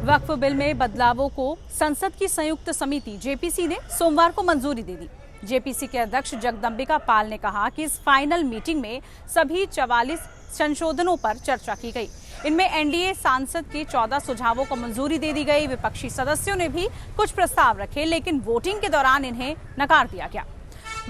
वक्फ bill में बदलावों को संसद की संयुक्त समिति जेपीसी ने सोमवार को मंजूरी दे दी। जेपीसी के अध्यक्ष जगदंबिका पाल ने कहा कि इस फाइनल मीटिंग में सभी 44 संशोधनों पर चर्चा की गई। इनमें एनडीए सांसद के 14 सुझावों को मंजूरी दे दी गई। विपक्षी सदस्यों ने भी कुछ प्रस्ताव रखे, लेकिन वोटिंग के दौरान इन्हें नकार दिया गया।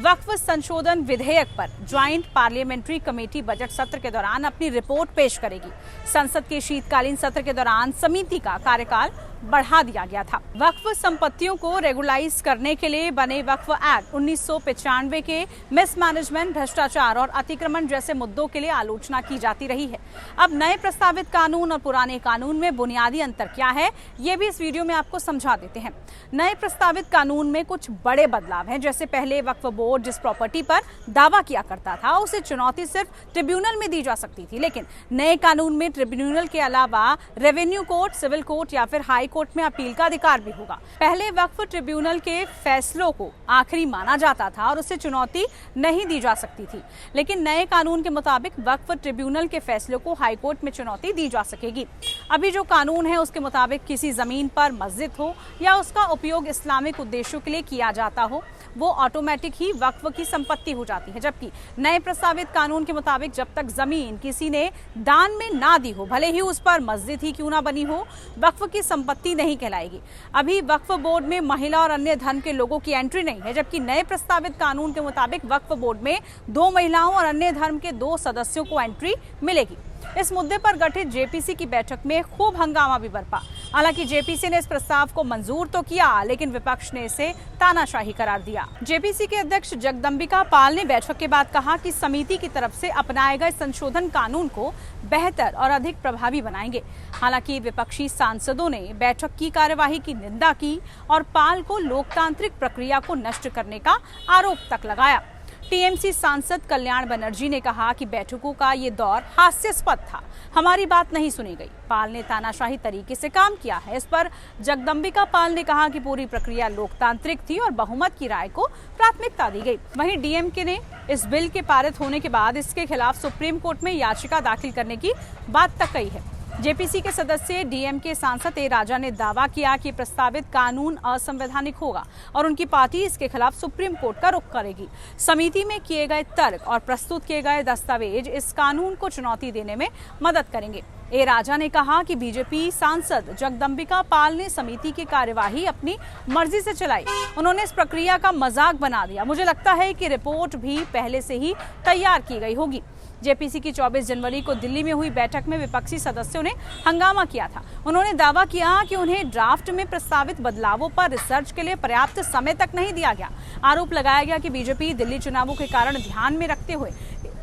वक्फ संशोधन विधेयक पर ज्वाइंट पार्लियामेंट्री कमेटी बजट सत्र के दौरान अपनी रिपोर्ट पेश करेगी। संसद के शीतकालीन सत्र के दौरान समिति का कार्यकाल बढ़ा दिया गया था। वक्फ संपत्तियों को रेगुलाइज करने के लिए बने वक्फ एक्ट 1995 के मिसमैनेजमेंट, भ्रष्टाचार और अतिक्रमण जैसे मुद्दों के लिए आलोचना की जाती रही है। अब नए प्रस्तावित कानून और पुराने कानून में बुनियादी अंतर क्या है, ये भी इस वीडियो में आपको समझा देते हैं। नए प्रस्तावित कानून में कुछ बड़े बदलाव हैं। जैसे पहले वक्फ बोर्ड जिस प्रॉपर्टी पर दावा किया करता था, उसे चुनौती सिर्फ ट्रिब्यूनल में दी जा सकती थी, लेकिन नए कानून में ट्रिब्यूनल के अलावा रेवेन्यू कोर्ट, सिविल कोर्ट या फिर हाई कोर्ट में अपील का अधिकार भी होगा। पहले वक्फ ट्रिब्यूनल के फैसलों को आखिरी माना जाता था और उसे चुनौती नहीं दी जा सकती थी, लेकिन नए कानून के मुताबिक वक्फ ट्रिब्यूनल के फैसलों को हाई कोर्ट में चुनौती दी जा सकेगी। अभी जो कानून है उसके मुताबिक किसी जमीन पर मस्जिद हो या उसका उपयोग इस्लामिक उद्देश्यों के लिए किया जाता हो, वो ऑटोमेटिक ही वक्फ की संपत्ति हो जाती है। जबकि नए प्रस्तावित कानून के मुताबिक जब तक जमीन किसी ने दान में ना दी हो, भले ही उस पर मस्जिद ही क्यों ना बनी हो, वक्फ की संपत्ति नहीं कहलाएगी। अभी वक्फ बोर्ड में महिला और अन्य धर्म के लोगों की एंट्री नहीं है, जबकि नए प्रस्तावित कानून के मुताबिक वक्फ बोर्ड में 2 महिलाओं और अन्य धर्म के 2 सदस्यों को एंट्री मिलेगी। इस मुद्दे पर गठित जेपीसी की बैठक में खूब हंगामा भी बरपा। हालांकि जेपीसी ने इस प्रस्ताव को मंजूर तो किया, लेकिन विपक्ष ने इसे तानाशाही करार दिया। जेपीसी के अध्यक्ष जगदंबिका पाल ने बैठक के बाद कहा कि समिति की तरफ से अपनाए गए संशोधन कानून को बेहतर और अधिक प्रभावी बनाएंगे। हालांकि विपक्षी सांसदों ने बैठक की कार्यवाही की निंदा की और पाल को लोकतांत्रिक प्रक्रिया को नष्ट करने का आरोप तक लगाया। टीएमसी सांसद कल्याण बनर्जी ने कहा कि बैठकों का ये दौर हास्यास्पद था, हमारी बात नहीं सुनी गई। पाल ने तानाशाही तरीके से काम किया है। इस पर जगदंबिका पाल ने कहा कि पूरी प्रक्रिया लोकतांत्रिक थी और बहुमत की राय को प्राथमिकता दी गई। वहीं डीएमके ने इस बिल के पारित होने के बाद इसके खिलाफ सुप्रीम कोर्ट में याचिका दाखिल करने की बात तक कही है। जेपीसी के सदस्य डीएमके सांसद ए राजा ने दावा किया कि प्रस्तावित कानून असंवैधानिक होगा और उनकी पार्टी इसके खिलाफ सुप्रीम कोर्ट का रुख करेगी। समिति में किए गए तर्क और प्रस्तुत किए गए दस्तावेज इस कानून को चुनौती देने में मदद करेंगे। ए राजा ने कहा कि बीजेपी सांसद जगदंबिका पाल ने समिति की कार्यवाही अपनी मर्जी से चलाई। उन्होंने इस प्रक्रिया का मजाक बना दिया। मुझे लगता है कि रिपोर्ट भी पहले से ही तैयार की गई होगी। जेपीसी की 24 जनवरी को दिल्ली में हुई बैठक में विपक्षी सदस्यों ने हंगामा किया था। उन्होंने दावा किया कि उन्हें ड्राफ्ट में प्रस्तावित बदलावों पर रिसर्च के लिए पर्याप्त समय तक नहीं दिया गया। आरोप लगाया गया कि बीजेपी दिल्ली चुनावों के कारण ध्यान में रखते हुए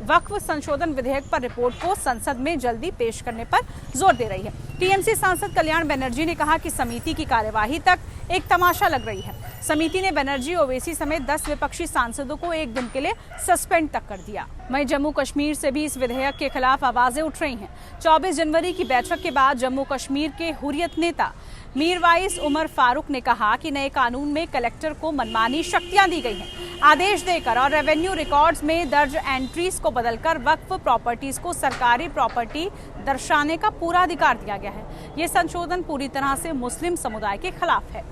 वक्फ संशोधन विधेयक पर रिपोर्ट को संसद में जल्दी पेश करने पर जोर दे रही है। टीएमसी सांसद कल्याण बनर्जी ने कहा कि समिति की कार्यवाही तक एक तमाशा लग रही है। समिति ने बनर्जी, ओवैसी समेत 10 विपक्षी सांसदों को 1 दिन के लिए सस्पेंड तक कर दिया। वहीं जम्मू कश्मीर से भी इस विधेयक के खिलाफ आवाजें उठ रही हैं। 24 जनवरी की बैठक के बाद जम्मू कश्मीर के हुर्रियत नेता मीरवाइज उमर फारूक ने कहा कि नए कानून में कलेक्टर को मनमानी शक्तियां दी गई हैं। आदेश देकर और रेवेन्यू रिकॉर्ड्स में दर्ज एंट्रीज को बदलकर वक्फ प्रॉपर्टीज को सरकारी प्रॉपर्टी दर्शाने का पूरा अधिकार दिया गया है। ये संशोधन पूरी तरह से मुस्लिम समुदाय के खिलाफ है।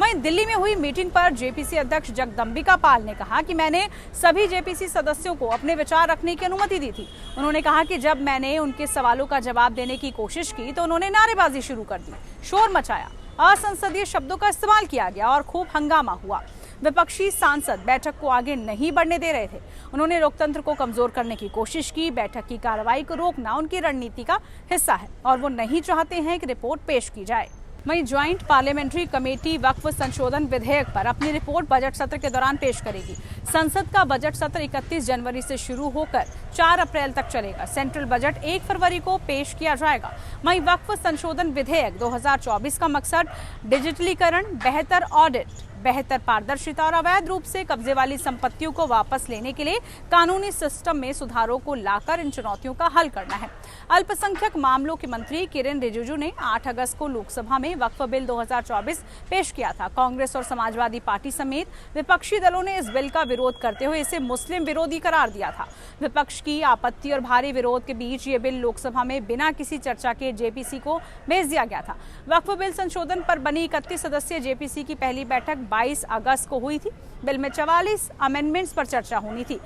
वहीं दिल्ली में हुई मीटिंग पर जेपीसी अध्यक्ष जगदंबिका पाल ने कहा कि मैंने सभी जेपीसी सदस्यों को अपने विचार रखने की अनुमति दी थी। उन्होंने कहा कि जब मैंने उनके सवालों का जवाब देने की कोशिश की तो उन्होंने नारेबाजी शुरू कर दी, शोर मचाया, असंसदीय शब्दों का इस्तेमाल किया गया और खूब हंगामा हुआ। विपक्षी सांसद बैठक को आगे नहीं बढ़ने दे रहे थे। उन्होंने लोकतंत्र को कमजोर करने की कोशिश की। बैठक की कार्रवाई को रोकना उनकी रणनीति का हिस्सा है और वो नहीं चाहते हैं कि रिपोर्ट पेश की जाए। वहीं ज्वाइंट पार्लियामेंट्री कमेटी वक्फ संशोधन विधेयक पर अपनी रिपोर्ट बजट सत्र के दौरान पेश करेगी। संसद का बजट सत्र 31 जनवरी से शुरू होकर 4 अप्रैल तक चलेगा। सेंट्रल बजट 1 फरवरी को पेश किया जाएगा। वहीं वक्फ संशोधन विधेयक 2024 का मकसद डिजिटलीकरण, बेहतर ऑडिट, बेहतर पारदर्शिता और अवैध रूप से कब्जे वाली संपत्तियों को वापस लेने के लिए कानूनी सिस्टम में सुधारों को लाकर इन चुनौतियों का हल करना है। अल्पसंख्यक मामलों के मंत्री किरेन रिजिजू ने 8 अगस्त को लोकसभा में वक्फ बिल 2024 पेश किया था। कांग्रेस और समाजवादी पार्टी समेत विपक्षी दलों ने इस बिल का विरोध करते हुए इसे मुस्लिम विरोधी करार दिया था। विपक्ष की आपत्ति और भारी विरोध के बीच ये बिल लोकसभा में बिना किसी चर्चा के जेपीसी को भेज दिया गया था। वक्फ बिल संशोधन पर बनी 31 सदस्यीय जेपीसी की पहली बैठक 22 अगस्त को हुई थी। बिल में 44 अमेंडमेंट्स पर चर्चा होनी थी।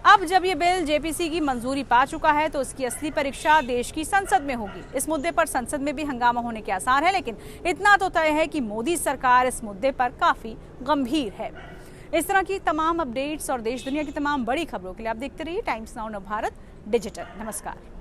अब जब ये बिल जेपीसी की मंजूरी पा चुका है तो इसकी असली परीक्षा देश की संसद में होगी। इस मुद्दे पर संसद में भी हंगामा होने के आसार है, लेकिन इतना तो तय है कि मोदी सरकार इस मुद्दे पर काफी गंभीर है। इस तरह की तमाम अपडेट्स और देश दुनिया की तमाम बड़ी खबरों के लिए आप देखते रहिए टाइम्स नाउ नवभारत डिजिटल। नमस्कार।